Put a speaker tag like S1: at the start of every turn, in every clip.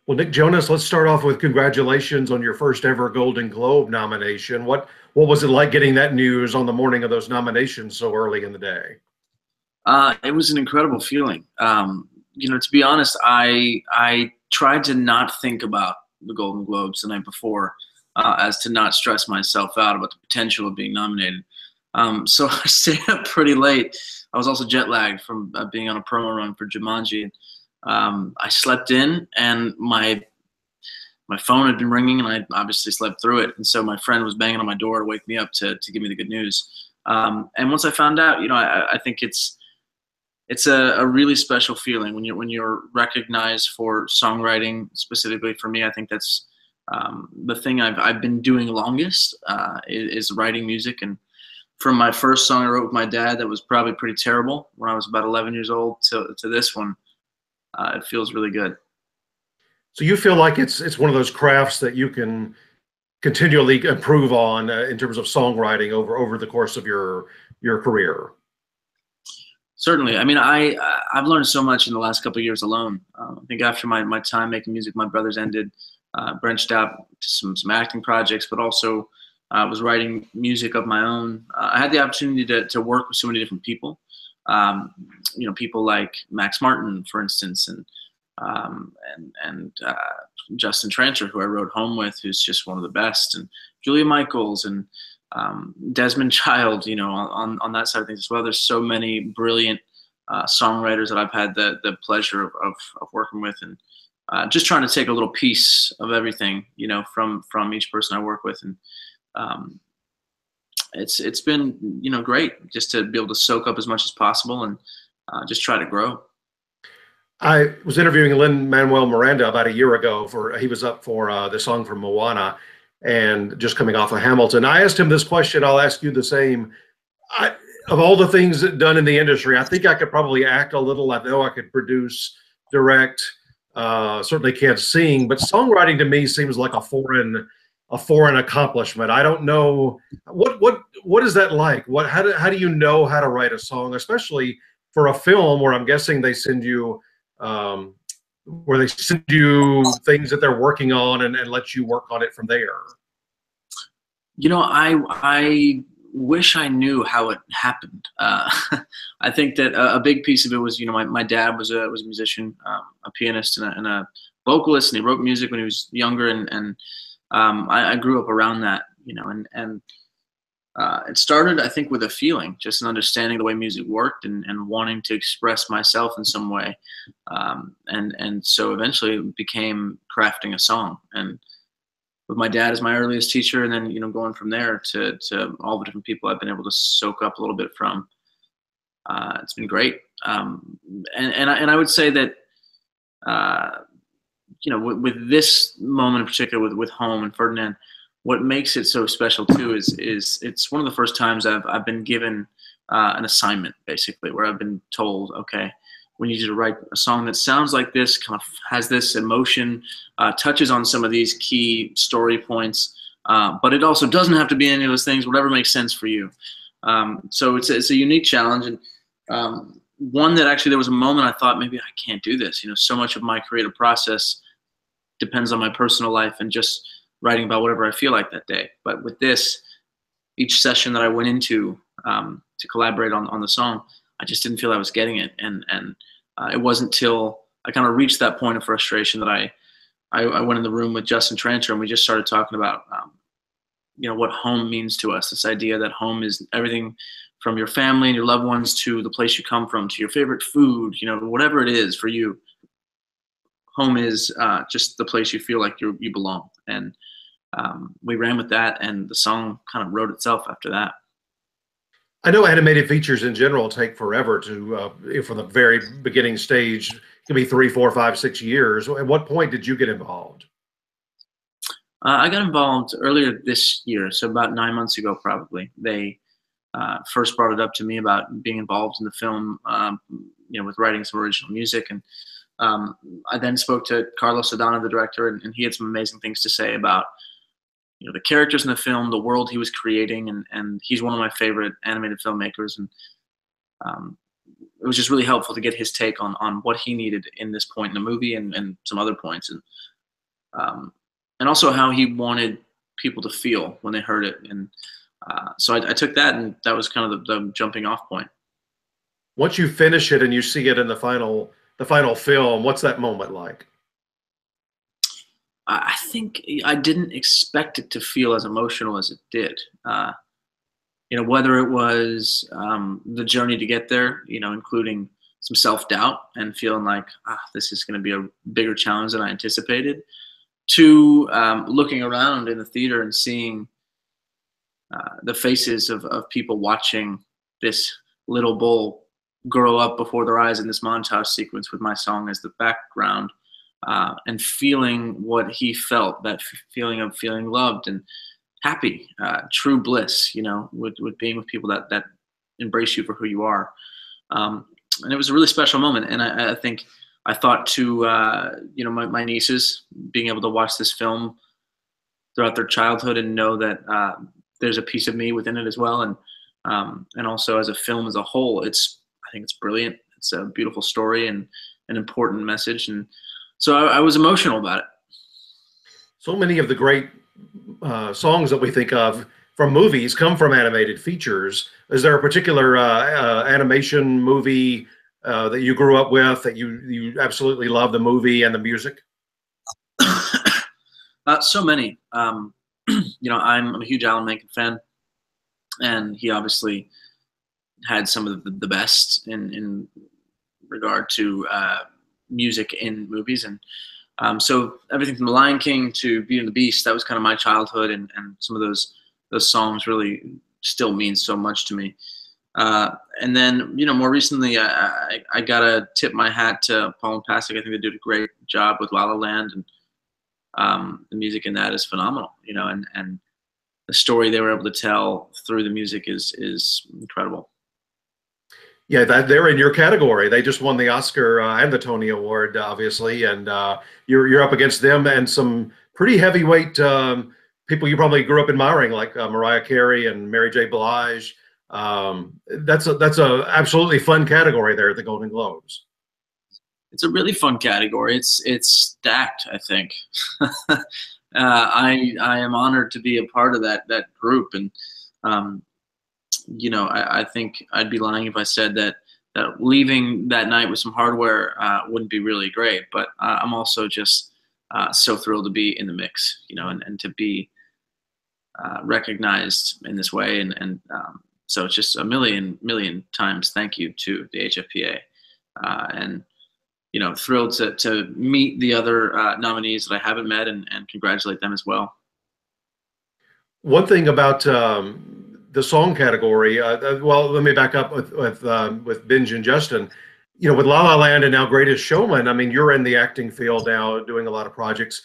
S1: Well, Nick Jonas, let's start off with congratulations on your first ever Golden Globe nomination. What was it like getting that news on the morning of those nominations so early in the day?
S2: It was an incredible feeling. To be honest, I tried to not think about the Golden Globes the night before, as to not stress myself out about the potential of being nominated. So I stayed up pretty late. I was also jet lagged from being on a promo run for Jumanji. I slept in, and my phone had been ringing, and I obviously slept through it. And so my friend was banging on my door to wake me up to give me the good news. And once I found out, I think it's a really special feeling when you're recognized for songwriting. Specifically for me, I think that's the thing I've been doing longest, is writing music. And from my first song I wrote with my dad that was probably pretty terrible when I was about 11 years old to this one, it feels really good.
S1: So you feel like it's one of those crafts that you can continually improve on in terms of songwriting over the course of your career.
S2: Certainly. I mean, I've learned so much in the last couple of years alone. I think after my time making music, my brothers ended, branched out to some acting projects, but also was writing music of my own. I had the opportunity to work with so many different people. People like Max Martin, for instance, and Justin Tranter, who I wrote Home with, who's just one of the best, and Julia Michaels and Desmond Child, on that side of things as well. There's so many brilliant songwriters that I've had the pleasure of working with, and just trying to take a little piece of everything, from each person I work with. And it's been, great just to be able to soak up as much as possible and just try to grow.
S1: I was interviewing Lin-Manuel Miranda about a year ago he was up for the song from Moana and just coming off of Hamilton. I asked him this question. I'll ask you the same. Of all the things done in the industry, I think I could probably act a little. I know I could produce, direct, certainly can't sing, but songwriting to me seems like a foreign accomplishment. I don't know what is that like? How do you know how to write a song, especially for a film where I'm guessing they send you things that they're working on and let you work on it from there.
S2: I wish I knew how it happened. I think that a big piece of it was, my dad was a musician, a pianist and a vocalist, and he wrote music when he was younger, and I grew up around that, and it started, I think, with a feeling, just an understanding the way music worked and wanting to express myself in some way. And so eventually it became crafting a song. And with my dad as my earliest teacher, and then, going from there to all the different people I've been able to soak up a little bit from, it's been great. And I would say that, with this moment in particular, with Home and Ferdinand, what makes it so special too is it's one of the first times I've been given an assignment, basically, where I've been told, okay, we need you to write a song that sounds like this, kind of has this emotion, touches on some of these key story points, but it also doesn't have to be any of those things, whatever makes sense for you. So it's a unique challenge, and one that actually there was a moment I thought, maybe I can't do this. So much of my creative process depends on my personal life and just writing about whatever I feel like that day. But with this, each session that I went into to collaborate on the song, I just didn't feel I was getting it. And it wasn't till I kind of reached that point of frustration that I went in the room with Justin Tranter, and we just started talking about, what home means to us. This idea that home is everything from your family and your loved ones to the place you come from, to your favorite food, whatever it is for you. Home is just the place you feel like you belong. And we ran with that, and the song kind of wrote itself after that.
S1: I know animated features in general take forever from the very beginning stage. It can be 3, 4, 5, 6 years. At what point did you get involved?
S2: I got involved earlier this year, so about 9 months ago, probably. They first brought it up to me about being involved in the film, with writing some original music. And I then spoke to Carlos Adana, the director, and he had some amazing things to say about the characters in the film, the world he was creating, and he's one of my favorite animated filmmakers. And it was just really helpful to get his take on what he needed in this point in the movie and some other points. And and also how he wanted people to feel when they heard it. And so I took that, and that was kind of the jumping off point.
S1: Once you finish it and you see it in the final film, what's that moment like?
S2: I think I didn't expect it to feel as emotional as it did. Whether it was the journey to get there, including some self-doubt and feeling like, this is going to be a bigger challenge than I anticipated, to looking around in the theater and seeing the faces of people watching this little bull grow up before their eyes in this montage sequence with my song as the background, and feeling what he felt, that feeling of feeling loved and happy, true bliss, with being with people that embrace you for who you are. And it was a really special moment. And I think I thought to, my nieces, being able to watch this film throughout their childhood and know that there's a piece of me within it as well. And also as a film as a whole, I think it's brilliant. It's a beautiful story and an important message. And so I was emotional about it.
S1: So many of the great songs that we think of from movies come from animated features. Is there a particular animation movie that you grew up with that you absolutely love the movie and the music?
S2: So many. I'm a huge Alan Menken fan, and he obviously had some of the best in regard to music in movies. And so everything from The Lion King to Beauty and the Beast, that was kind of my childhood, and some of those songs really still mean so much to me. And then, more recently, I got to tip my hat to Paul and Pasek. I think they did a great job with La La Land, and the music in that is phenomenal, and the story they were able to tell through the music is incredible.
S1: Yeah, they're in your category. They just won the Oscar and the Tony Award, obviously, and you're up against them and some pretty heavyweight people you probably grew up admiring, like Mariah Carey and Mary J. Blige. That's a absolutely fun category there at the Golden Globes.
S2: It's a really fun category. It's stacked, I think. I am honored to be a part of that group, and I think I'd be lying if I said that leaving that night with some hardware wouldn't be really great. But I'm also just so thrilled to be in the mix, and to be recognized in this way. And so it's just a million times thank you to the HFPA. And thrilled to meet the other nominees that I haven't met and congratulate them as well.
S1: One thing about the song category, well, let me back up with Binge and Justin. With La La Land and now Greatest Showman, I mean, you're in the acting field now, doing a lot of projects.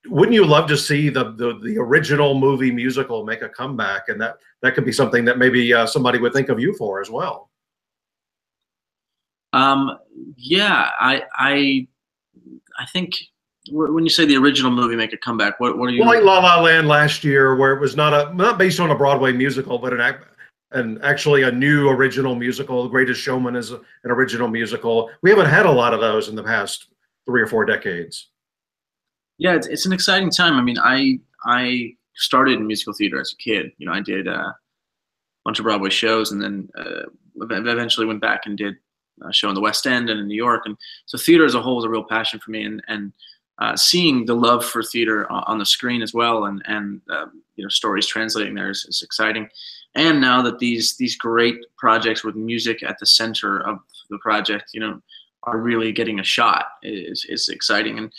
S1: Wouldn't you love to see the original movie musical make a comeback? And that could be something that maybe somebody would think of you for as well.
S2: Yeah, I think when you say the original movie make a comeback, what are you?
S1: Well, like La La Land last year, where it was not based on a Broadway musical, but actually a new original musical. The Greatest Showman is an original musical. We haven't had a lot of those in the past 3 or 4 decades.
S2: Yeah, it's an exciting time. I mean, I started in musical theater as a kid. I did a bunch of Broadway shows, and then eventually went back and did a show in the West End and in New York. And so theater as a whole is a real passion for me, and seeing the love for theater on the screen as well, and stories translating there is exciting. And now that these great projects with music at the center of the project, are really getting a shot, is exciting. And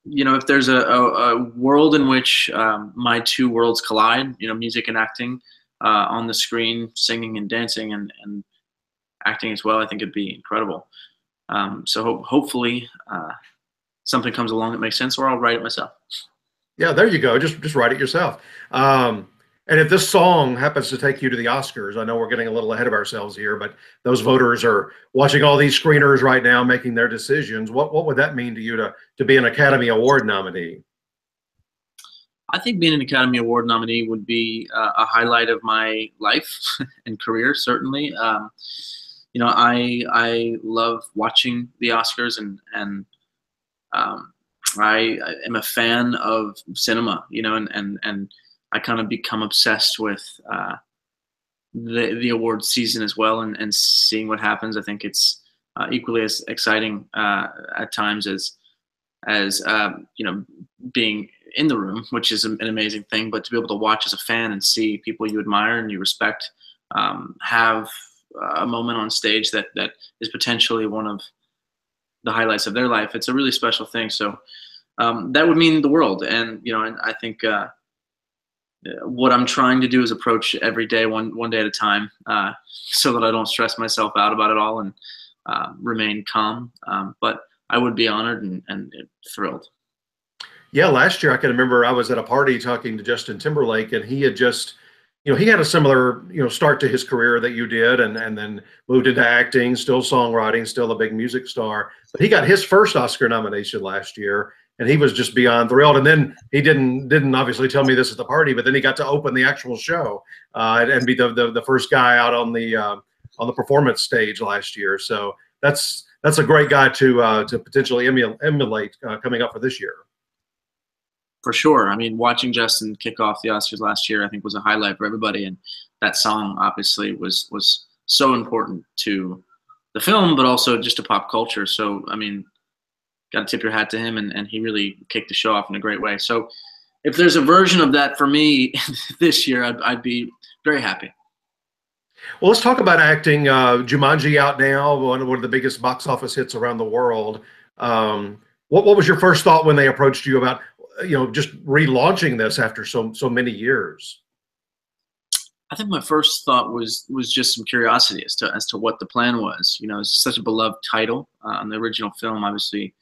S2: if there's a world in which my two worlds collide, music and acting on the screen, singing and dancing and acting as well, I think it'd be incredible. So hopefully something comes along that makes sense, or I'll write it myself.
S1: Yeah, there you go. Just write it yourself. And if this song happens to take you to the Oscars, I know we're getting a little ahead of ourselves here, but those voters are watching all these screeners right now, making their decisions. What would that mean to you to be an Academy Award nominee?
S2: I think being an Academy Award nominee would be a highlight of my life and career, certainly. I love watching the Oscars and I am a fan of cinema, you know, and I kind of become obsessed with the award season as well, and seeing what happens. I think it's equally as exciting at times as you know, being in the room, which is an amazing thing. But to be able to watch as a fan and see people you admire and you respect have a moment on stage that is potentially one of the highlights of their life, it's a really special thing. So that would mean the world. And you know, and I think what I'm trying to do is approach every day one day at a time, so that I don't stress myself out about it all, and remain calm. But I would be honored and thrilled.
S1: Yeah, last year I can remember I was at a party talking to Justin Timberlake, and he had just, he had a similar, start to his career that you did, and then moved into acting, still songwriting, still a big music star. But he got his first Oscar nomination last year, and he was just beyond thrilled. And then he didn't obviously tell me this at the party, but then he got to open the actual show and be the first guy out on the performance stage last year. So that's a great guy to potentially emulate coming up for this year.
S2: For sure. I mean, watching Justin kick off the Oscars last year, I think was a highlight for everybody. And that song obviously was so important to the film, but also just to pop culture. So, I mean, got to tip your hat to him, and he really kicked the show off in a great way. So if there's a version of that for me this year, I'd be very happy.
S1: Well, let's talk about acting. Jumanji out now, one of the biggest box office hits around the world. What was your first thought when they approached you about just relaunching this after so many years?
S2: I think my first thought was just some curiosity as to what the plan was. It's such a beloved title. The original film, obviously,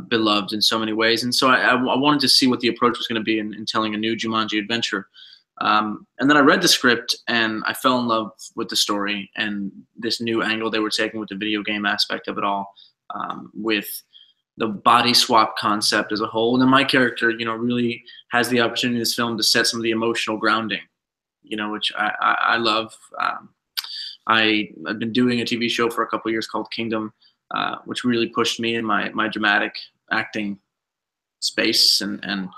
S2: beloved in so many ways, and so I wanted to see what the approach was going to be in telling a new Jumanji adventure. And then I read the script, and I fell in love with the story and this new angle they were taking with the video game aspect of it all, with the body swap concept as a whole. And then my character, really has the opportunity in this film to set some of the emotional grounding, which I love. I've been doing a TV show for a couple of years called Kingdom, which really pushed me in my dramatic acting space, and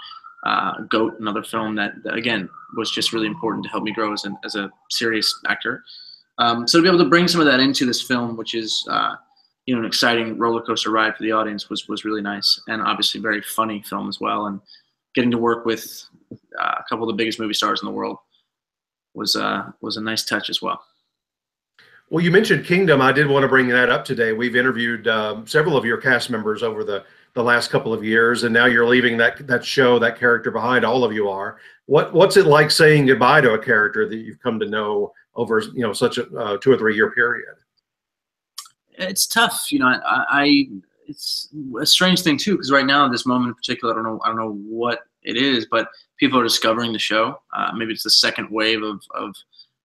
S2: Goat, another film that again was just really important to help me grow as a serious actor. So to be able to bring some of that into this film, which is an exciting roller coaster ride for the audience, was really nice, and obviously very funny film as well. And getting to work with a couple of the biggest movie stars in the world was a nice touch as well.
S1: Well, you mentioned Kingdom. I did want to bring that up today. We've interviewed several of your cast members over the last couple of years, and now you're leaving that show, that character behind. All of you are. What's it like saying goodbye to a character that you've come to know over such a 2 or 3 year period?
S2: It's tough. It's a strange thing too, because right now, at this moment in particular, I don't know what it is, but people are discovering the show. Maybe it's the second wave of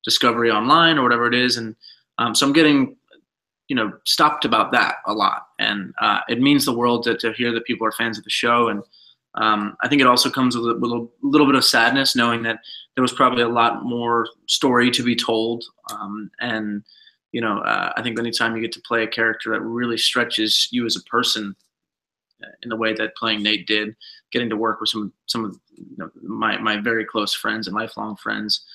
S2: discovery online or whatever it is, and so I'm getting stopped about that a lot, and it means the world to hear that people are fans of the show. And I think it also comes with a little bit of sadness, knowing that there was probably a lot more story to be told, and I think anytime you get to play a character that really stretches you as a person in the way that playing Nate did, getting to work with some of my very close friends and lifelong friends,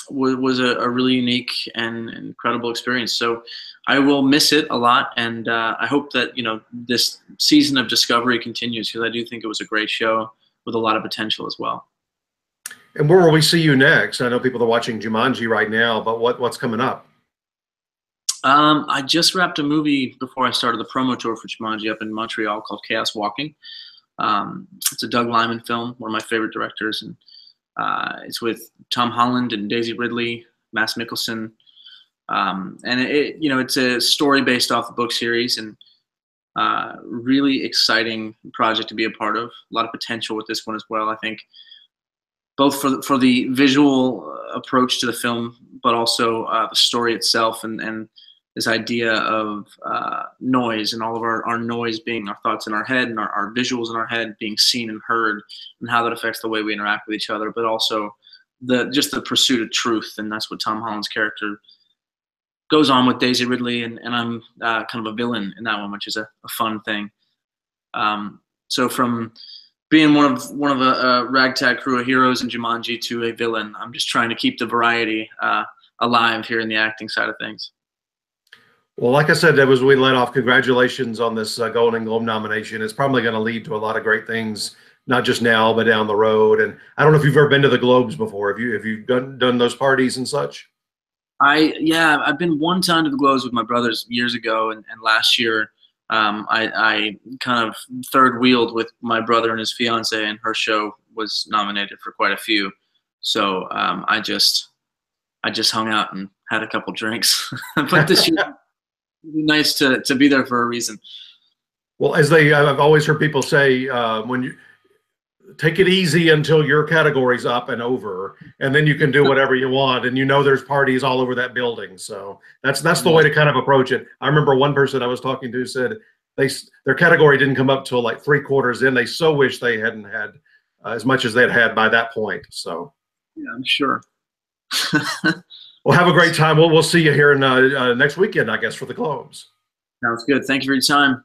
S2: was a really unique and incredible experience. So I will miss it a lot, and I hope that this season of discovery continues, because I do think it was a great show with a lot of potential as well.
S1: And where will we see you next? I know people are watching Jumanji right now, but what's coming up?
S2: I just wrapped a movie before I started the promo tour for Jumanji up in Montreal called Chaos Walking. It's a Doug Liman film, one of my favorite directors, and it's with Tom Holland and Daisy Ridley, Mads Mikkelsen, and it's a story based off the book series, and really exciting project to be a part of. A lot of potential with this one as well, I think, both for the visual approach to the film, but also the story itself, and this idea of noise, and all of our noise being our thoughts in our head, and our visuals in our head being seen and heard, and how that affects the way we interact with each other, but also just the pursuit of truth. And that's what Tom Holland's character goes on with Daisy Ridley, and I'm kind of a villain in that one, which is a fun thing. So from being one of a ragtag crew of heroes in Jumanji to a villain, I'm just trying to keep the variety alive here in the acting side of things.
S1: Well, like I said, as we let off, congratulations on this Golden Globe nomination. It's probably going to lead to a lot of great things, not just now, but down the road. And I don't know if you've ever been to the Globes before. Have you done those parties and such?
S2: Yeah, I've been one time to the Globes with my brothers years ago, and last year I kind of third wheeled with my brother and his fiance, and her show was nominated for quite a few. So I just hung out and had a couple drinks. But this year, it'd be nice to be there for a reason.
S1: Well, I've always heard people say, when you take it easy until your category's up and over, and then you can do whatever you want. And there's parties all over that building. So that's the way to kind of approach it. I remember one person I was talking to said their category didn't come up till like 3/4 in. They so wish they hadn't had as much as they'd had by that point. So
S2: yeah, I'm sure.
S1: Well, have a great time. We'll see you here in next weekend, I guess, for the Globes.
S2: Sounds good. Thank you for your time.